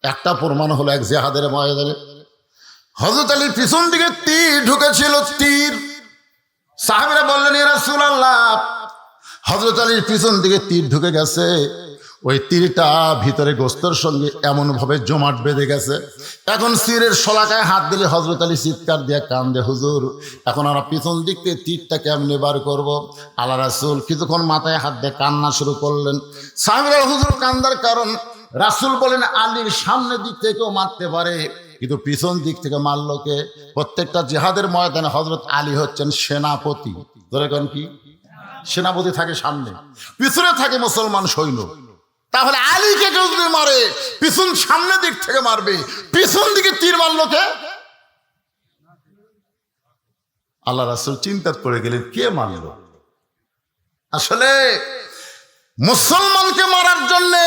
একটা প্রমাণ হলো এক জিহাদের ময়দানে হযরত আলীর পিছন দিকে তীর ঢুকেছিল, তীর। সাহাবীরা বললেন, ইয়া রাসূলুল্লাহ, হযরত আলীর পিছন দিকে তীর ঢুকে গেছে। ওই তীরটা ভিতরে গোস্তের সঙ্গে এমন ভাবে জমাট বেঁধে গেছে, এখন তীরের শলাকায় হাত দিলে হযরত আলী চিৎকার দিয়ে কান্দে, হুজুর এখন আমরা পিছন দিক থেকে তীরটা কেমনে বার করব? আল্লাহ রাসূল কিছুক্ষণ মাথায় হাত দিয়ে কান্না শুরু করলেন। সাহাবীরা, হুজুর কান্দার কারণ? রাসূল বলেন, আলীর সামনের দিক থেকেও মারতে পারে, কিন্তু পিছন দিক থেকে মারলো কে? প্রত্যেকটা জিহাদের ময়দানে হযরত আলী হচ্ছেন সেনাপতি। ধরে কোন কি? সেনাপতি থাকে সামনে, পিছনে থাকে মুসলমান সৈন্য। তাহলে আলীকে কেউ যদি মারে, পিছন সামনের দিক থেকে মারবে, পিছন দিকে তীর মারলো কে? আল্লাহ রাসূল চিন্তা করে গেলেন, কে মারলো? আসলে মুসলমানকে মারার জন্যে